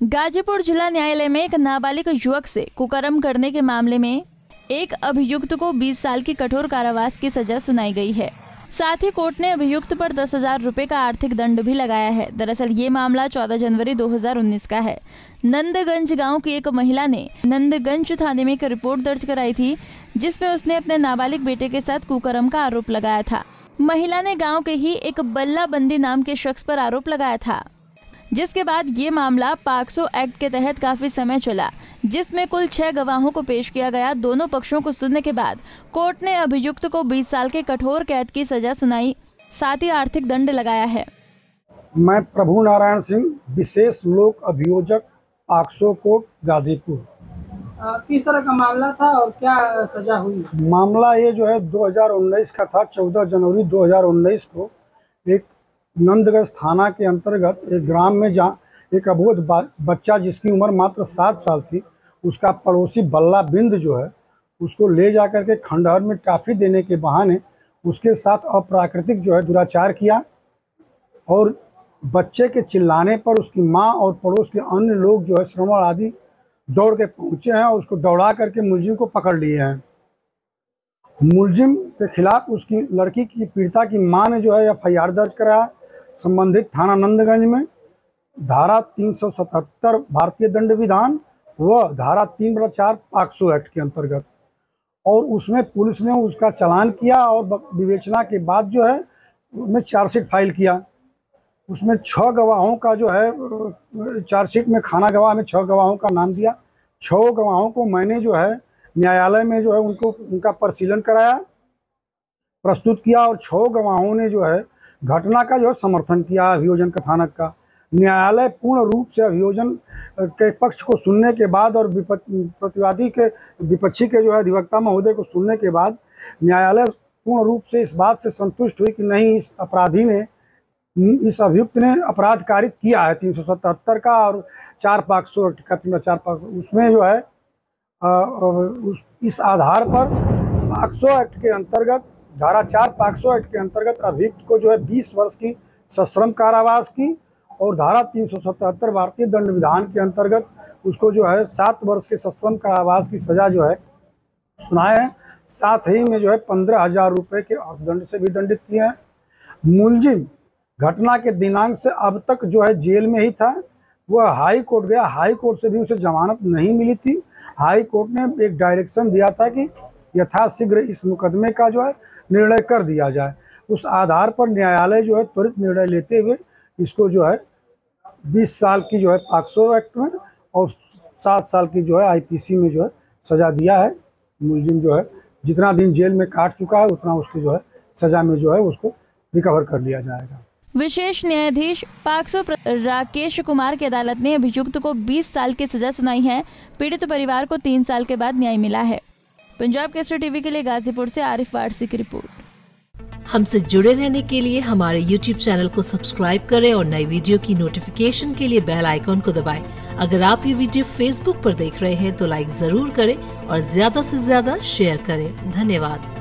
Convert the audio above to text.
गाजीपुर जिला न्यायालय में एक नाबालिग युवक से कुकर्म करने के मामले में एक अभियुक्त को 20 साल की कठोर कारावास की सजा सुनाई गई है। साथ ही कोर्ट ने अभियुक्त पर 10,000 रुपए का आर्थिक दंड भी लगाया है। दरअसल ये मामला 14 जनवरी 2019 का है। नंदगंज गांव की एक महिला ने नंदगंज थाने में एक रिपोर्ट दर्ज कराई थी, जिसमें उसने अपने नाबालिग बेटे के साथ कुकर्म का आरोप लगाया था। महिला ने गांव के ही एक बल्ला बंदी नाम के शख्स पर आरोप लगाया था, जिसके बाद ये मामला पॉक्सो एक्ट के तहत काफी समय चला, जिसमें कुल 6 गवाहों को पेश किया गया। दोनों पक्षों को सुनने के बाद कोर्ट ने अभियुक्त को 20 साल के कठोर कैद की सजा सुनाई, साथ ही आर्थिक दंड लगाया है। मैं प्रभु नारायण सिंह, विशेष लोक अभियोजक, पॉक्सो कोर्ट गाजीपुर। किस तरह का मामला था और क्या सजा हुई? मामला ये जो है 2019 का था। 14 जनवरी 2019 को एक नंदगंज थाना के अंतर्गत एक ग्राम में जहाँ एक अबोध बच्चा जिसकी उम्र मात्र 7 साल थी, उसका पड़ोसी बल्ला बिंद जो है उसको ले जाकर के खंडहर में टॉफी देने के बहाने उसके साथ अप्राकृतिक जो है दुराचार किया और बच्चे के चिल्लाने पर उसकी मां और पड़ोस के अन्य लोग जो है श्रवण आदि दौड़ के पहुंचे हैं और उसको दौड़ा करके मुलजिम को पकड़ लिए हैं। मुलजिम के खिलाफ उसकी लड़की की पीड़िता की मां ने जो है FIR दर्ज कराया संबंधित थाना नंदगंज में। धारा 377 भारतीय दंड विधान व धारा 3/4 पॉक्सो एक्ट के अंतर्गत, और उसमें पुलिस ने उसका चालान किया और विवेचना के बाद जो है उसमें चार्जशीट फाइल किया। उसमें 6 गवाहों का जो है चार्जशीट में खाना गवाह में 6 गवाहों का नाम दिया। 6 गवाहों को मैंने जो है न्यायालय में जो है उनका परिशीलन कराया, प्रस्तुत किया और 6 गवाहों ने जो है घटना का जो है समर्थन किया, अभियोजन कथानक का। न्यायालय पूर्ण रूप से अभियोजन के पक्ष को सुनने के बाद और प्रतिवादी के विपक्षी के जो है अधिवक्ता महोदय को सुनने के बाद न्यायालय पूर्ण रूप से इस बात से संतुष्ट हुई कि नहीं, इस अपराधी ने, इस अभियुक्त ने अपराध कारित किया है 377 का और 4 पॉक्सो एक्ट का 3/4 पॉक्सो। उसमें जो है इस आधार पर पॉक्सो एक्ट के अंतर्गत धारा 4 पॉक्सो एक्ट के अंतर्गत अभियुक्त को जो है 20 वर्ष की सश्रम कारावास की और धारा 377 भारतीय दंड विधान के अंतर्गत उसको जो है 7 वर्ष के सश्रम कारावास की सजा जो है सुनाए हैं। साथ ही में जो है 15,000 रुपये के अर्थदंड से भी दंडित किए हैं। मुलजिम घटना के दिनांक से अब तक जो है जेल में ही था। वह हाई कोर्ट गया, हाई कोर्ट से भी उसे जमानत नहीं मिली थी। हाई कोर्ट ने एक डायरेक्शन दिया था कि यथाशीघ्र इस मुकदमे का जो है निर्णय कर दिया जाए। उस आधार पर न्यायालय जो है त्वरित निर्णय लेते हुए इसको जो है 20 साल की जो है पॉक्सो एक्ट में और 7 साल की जो है IPC में जो है सजा दिया है। मुलजिम जो है जितना दिन जेल में काट चुका है उतना उसकी जो है सजा में जो है उसको रिकवर कर लिया जाएगा। विशेष न्यायाधीश पॉक्सो राकेश कुमार की अदालत ने अभियुक्त को 20 साल की सजा सुनाई है। पीड़ित परिवार को 3 साल के बाद न्याय मिला है। पंजाब केसरी टीवी के लिए गाजीपुर से आरिफ वारसी की रिपोर्ट। हमसे जुड़े रहने के लिए हमारे YouTube चैनल को सब्सक्राइब करें और नई वीडियो की नोटिफिकेशन के लिए बेल आइकॉन को दबाएं। अगर आप ये वीडियो Facebook पर देख रहे हैं तो लाइक जरूर करें और ज्यादा से ज्यादा शेयर करें। धन्यवाद।